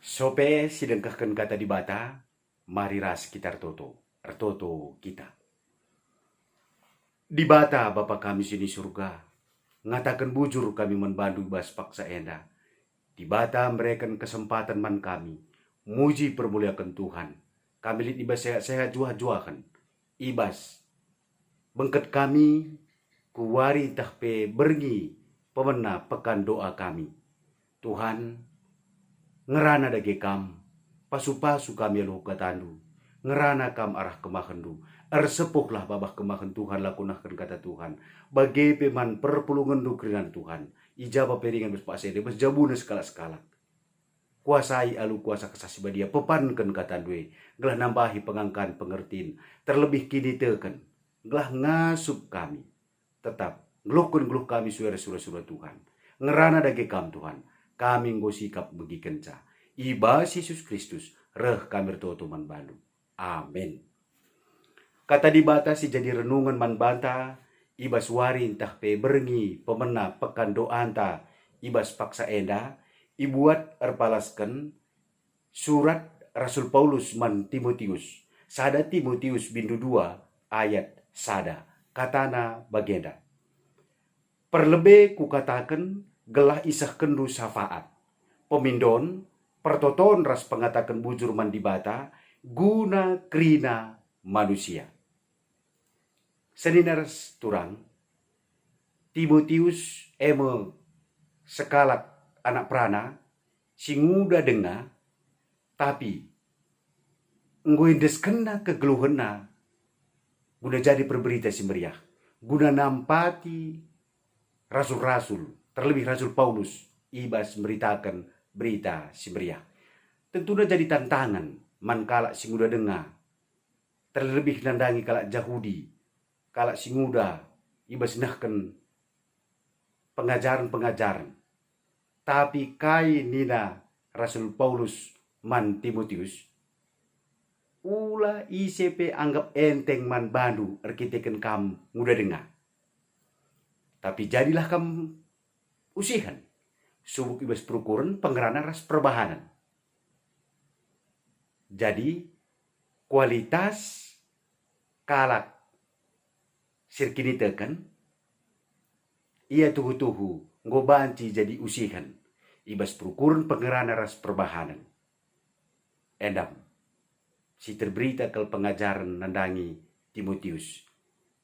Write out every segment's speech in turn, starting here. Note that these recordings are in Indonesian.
Sope sidengkahkan kata di bata, mari ras kita ertoto kita. Di bata Bapa kami sini surga, ngatakan bujur kami membantu bas paksa enda. Di bata mereka kesempatan man kami, muji permuliakan Tuhan. Kami lihat ibas sehat-sehat juah-juakan. Ibas, bengket kami, kuwari tahpe berngi, pemena pekan doa kami. Tuhan, ngerana dage kam, pasu-pasu kami lu katandu, ngerana kam arah kemahendu, sepuhlah babah kemahen Tuhan lakunahkan kata Tuhan, bagi peman perpulungan dukrinan Tuhan, ijabah peringan berspasede, berjabuna skala-skala, kuasai alu kuasa kesasi badia, pepankan kata due, gelah nambahi pengangkan pengertiin, terlebih kini teken, gelah ngasup kami, tetap ngelukun kami suara Tuhan, ngerana dage kam Tuhan, kami nggo sikap begi kenca. Ibas Yesus Kristus, reh kami toto man bandu. Amin. Kata dibatasi jadi renungan man banta, ibas warin tah pe berengi pemena pekan doanta, ibas paksa enda, ibuat erpalaskan surat Rasul Paulus man Timotius. Sada Timotius bindu 2 ayat sada. Katana bagenda. Perlebe kukatakan gelah isah kendu syafaat. Pemindon, pertoton ras pengatakan bujur mandibata, guna krina manusia. Seninas turang, Timotius eme sekalak anak prana, singuda denga, tapi nguindes kena kegeluhena, guna jadi perberita si meriah, guna nampati rasul-rasul, terlebih Rasul Paulus, ibas memberitakan berita si meriah. Tentunya jadi tantangan mankala si muda dengar, terlebih nandangi kalak Yahudi, kalak si muda ibas nahkan pengajaran-pengajaran. Tapi kai nina Rasul Paulus man Timotius, ula ICP anggap enteng man bandu arkiteken kam muda dengar. Tapi jadilah kam usihan, subuk ibas perukuran pengerana ras perbahanan. Jadi kualitas kalak sirkini tekan, ia tuhu-tuhu ngobanci jadi usihan, ibas perukuran pengerana ras perbahanan. Endam, si terberita kel pengajaran nandangi Timotius.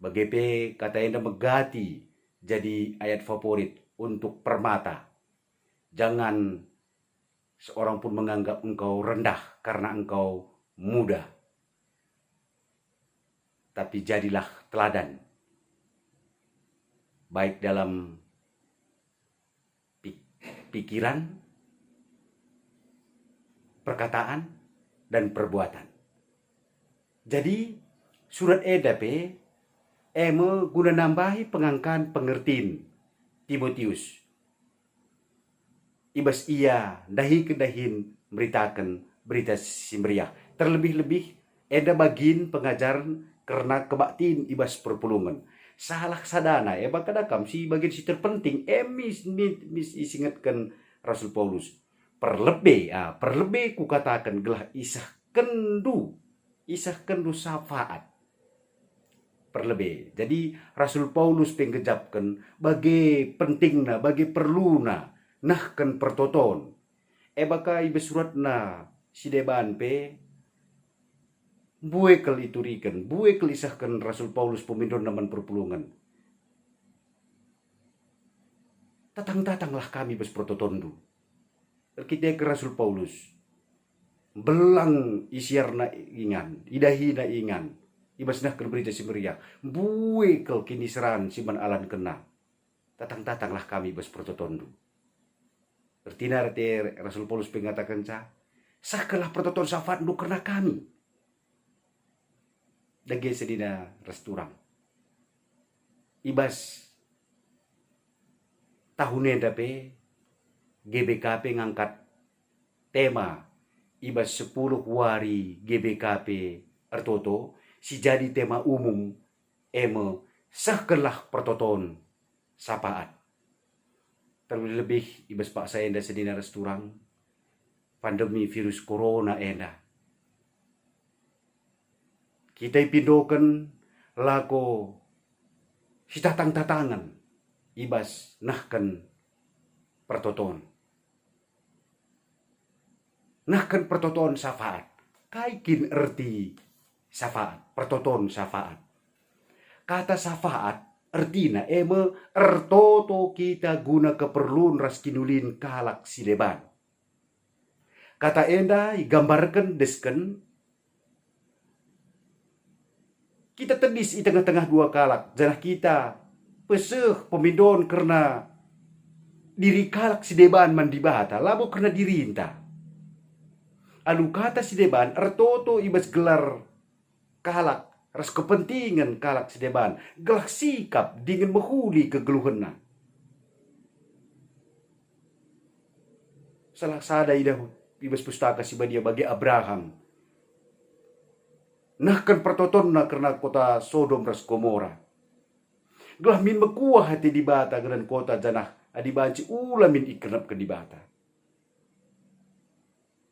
Bagepe kata enda megati jadi ayat favorit untuk permata. Jangan seorang pun menganggap engkau rendah karena engkau muda. Tapi jadilah teladan. Baik dalam pikiran, perkataan, dan perbuatan. Jadi surat edape eme guna nambahi pengangkan pengertiin Timotius. Ibas ia dahi kedahin beritakan berita simriah. Terlebih-lebih eda bagin pengajaran karena kebaktiin ibas perpulungan. Salah sadana bakadakam si bagian si terpenting mis isingatkan Rasul Paulus. Perlebe ku katakan gelah isah kendu syafaat. Perlebe. Jadi Rasul Paulus penggejapkan bagi pentingna, bagi perluna nahkan pertoton. Baka ibe suratna si deban pe buekel iturikan, buekel isahkan Rasul Paulus pemindon naman perpulungan. Tatang-tatanglah kami bes prototondu. Kita ke Rasul Paulus. Belang isiarna ingan, idahina ingan. Ibas nah berita si meriah. Buekel kini seran siman alan kena. Tatang-tatanglah kami bes prototondu. Artinya Rasul Paulus mengatakan sakalah prototon syafaat du karena kami. Dage sedina resturang. Ibas tahunnya dape GBKP ngangkat tema ibas 10 wari GBKP ertoto si jadi tema umum eme sakalah prototon sapaat. Terlebih ibas pak saya sedina resturang pandemi virus corona enda. Kita pindokan lako si tatang-tatangan ibas nahkan pertoton. Nahkan pertoton syafaat. Kaikin erti syafaat, pertoton syafaat. Kata syafaat artina ertoto kita guna keperluan ras kinulin kalak sideban. Kata enda gambarkan desken kita tedis di tengah-tengah dua kalak. Janah kita peseh pemindon karena diri kalak sideban mandibata. Labo karena diri inta. Alu kata sideban ertoto ibas gelar kalak. Ras kepentingan kalak sideban. Gelah sikap dengan menghuli kegeluhanna. Salah sada idah ibas pustaka si badia bagi Abraham. Nahkan pertoton na karena kota Sodom ras Gomora. Gelah min mekuah hati di bata dengan kota janah adibanci ulamin ikenap ke di bata.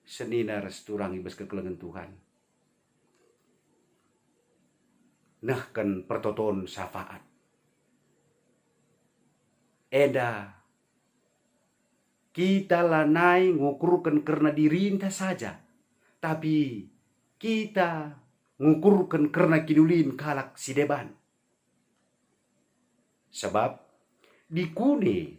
Senina ras turang ibas kekelengan Tuhan. Nahkan pertoton syafaat. Eda kita lanai ngukurkan karena dirinta saja. Tapi kita ngukurkan karena kidulin kalak sideban. Sebab dikune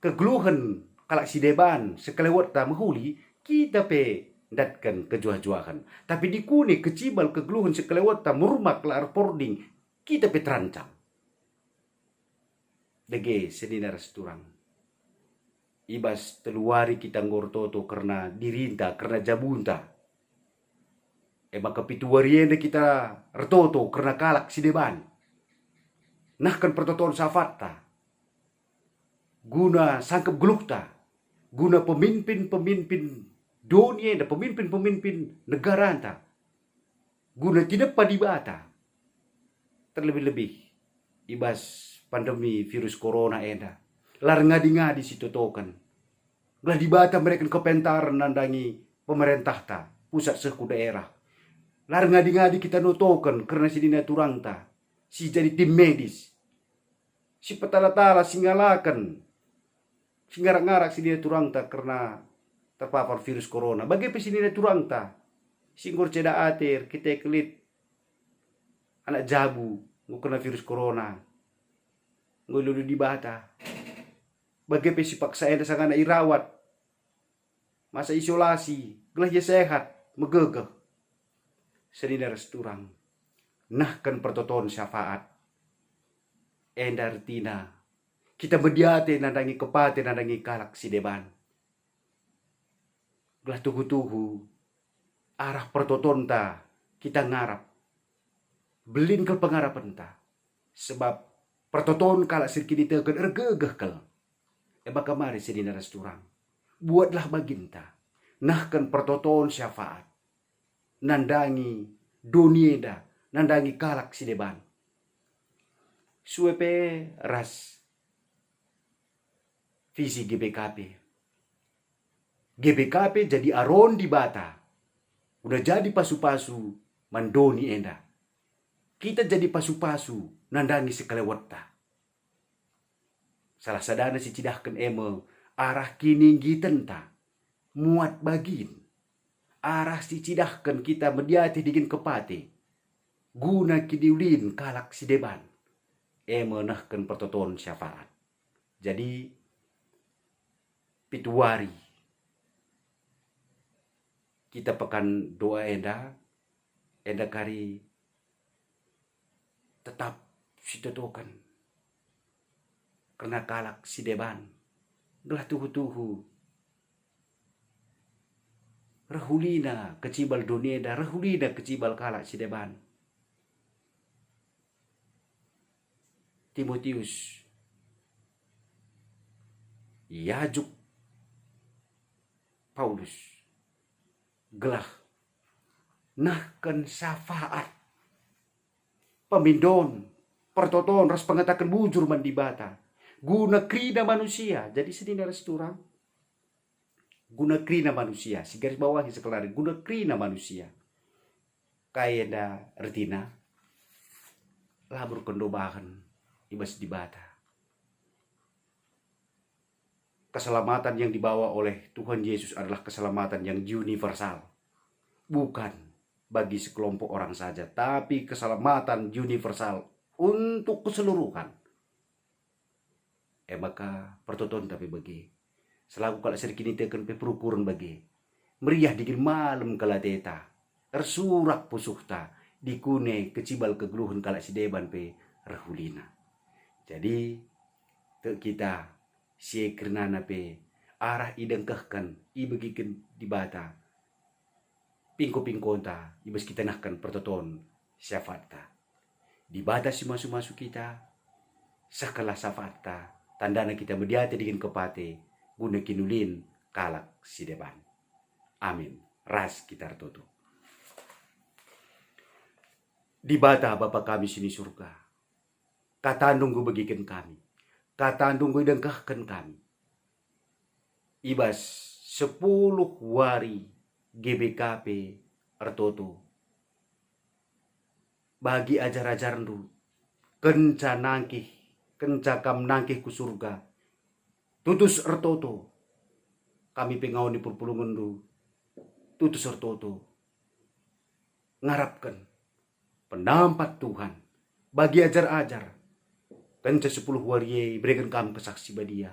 kegeluhan kalak sideban sekelewat ta mahuli kita pe datkan kejuah-juahan. Tapi dikune kecibal kegeluhan sekelewat ta murmak lar pording kita pe terancam. Dege sedina resturang. Ibas teluari kita ngortoto karena dirinta, karena jabunta. Maka pituarienda kita retoto karena kalak sideban. Nahkan pertoton safatta. Guna sangkep gelukta. Guna pemimpin-pemimpin dunia dan pemimpin-pemimpin negara anta. Guna tidak padibata. Terlebih-lebih ibas pandemi virus corona enda. Lar ngadi-ngadi situtokan. Gelah dibata mereka kepentaran nandangi pemerintah ta, pusat seku daerah. Lar ngadi-ngadi kita notokan karena si dina turangta. Si jadi tim medis. Si petala-tala singgalakan. Si ngarak-ngarak si dina turangta karena terpapar virus corona. Bagaimana si dina turangta? Si ngor ceda atir, kita kelit. Anak jabu, ngukena virus corona. Ngululu di bata. Bagaimana si paksa enda sang anak irawat. Masa isolasi, gelah dia sehat, megegeh. Sedina resturang. Nahkan pertoton syafaat. Enda artina. Kita mediate nandangi kepate nandangi kalak sideban. Gelah tuhu-tuhu. Arah pertoton ta. Kita ngarap. Belin ke pengarapan ta. Sebab pertoton kalak sirkini tekan ergegeh kel. Baka mari sedina resturang. Buatlah baginta. Nahkan pertoton syafaat. Nandangi dunieda, nandangi kalak sideban. Suepe ras visi GBKP. GBKP jadi aron di bata. Udah jadi pasu-pasu mandoni enda. Kita jadi pasu-pasu nandangi sekelewata. Salah sadana si cidahkan arah kini gitenta. Muat bagin. Arah si cidahkan kita mediati digin kepati. Guna kidiulin kalak sideban. Nahkan pertoton syafaat. Jadi pituari. Kita pekan doa enda kari tetap situtokan. Karena kalak sideban. Gelah tuhu-tuhu. Rahulina kecibal dunia dah rahulina kecibal kalak sideban. Timotius yajuk Paulus gelah nahkan syafaat pemindon pertoton ras pengatakan bujur mandibata guna krida manusia. Jadi sedina resturang guna krina manusia, si garis bawahi sekelari guna krina manusia. Kaya da retina labur kendobahan ibas di bata. Keselamatan yang dibawa oleh Tuhan Yesus adalah keselamatan yang universal. Bukan bagi sekelompok orang saja, tapi keselamatan universal untuk keseluruhan. Maka pertonton tapi bagi. Selaku kalau serikini tekan pe perukuran bagi. Meriah dikir malam kala teta. Tersurak pusuhta. Dikune kecibal kegeluhan kala si deban pe rahulina. Jadi kita si kernana pe arah idengkahkan ibagikan di bata. Pingko-pingkonta ibas kita nahkan pertoton syafatta. Di bata si masuk-masuk kita sakala syafatta. Tandana kita mediate dengan kepate guna kinulin kalak si deban. Amin. Ras kita tutup. Di bata Bapa kami sini surga. Katandung gue bagikan kami. Katandung gue dengkahkan kami. Ibas 10 wari GBKP ertoto. Bagi ajar-ajar ndu. Kenca nangkih. Kencakam nangkih ku surga. Tutus ertoto. Kami pengawan di purpulungan du. Tutus ertoto. Ngarapkan. Penampat Tuhan. Bagi ajar-ajar. Kenca 10 wariye berikan kami kesaksi badia.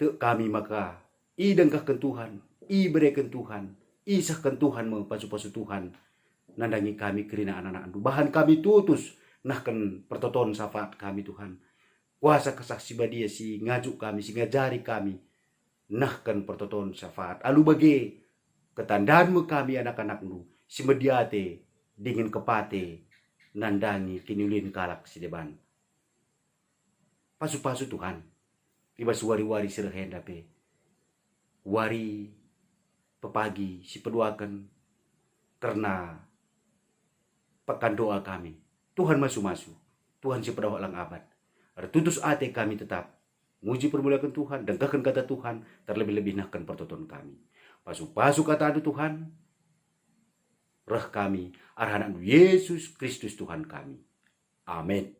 Tek kami maka. Idengkahkan Tuhan. Berikan Tuhan. Isahkan Tuhan pasu-pasu Tuhan. Nandangi kami kerina anak-anak du. Bahan kami tutus. Nahkan pertoton syafaat kami Tuhan. Kuasa kesaksi badia si ngajuk kami, si ngajari kami. Nahkan pertoton syafaat. Alu bagi ketandaanmu kami anak-anak nu. Si mediate dingin kepate. Nandangi kinulin kalak si deban. Pasu-pasu Tuhan. Ibas wari-wari sirahenda pe. Wari pepagi si peduakan. Karena pekan doa kami. Tuhan masuk-masuk. Tuhan si pedawak lang abad. Ada tutus ate kami tetap. Muji permuliakan Tuhan. Dengkahkan kata Tuhan. Terlebih-lebih nahkan pertonton kami. Pasu-pasu kata adu Tuhan. Rah kami. Arahan Yesus Kristus Tuhan kami. Amin.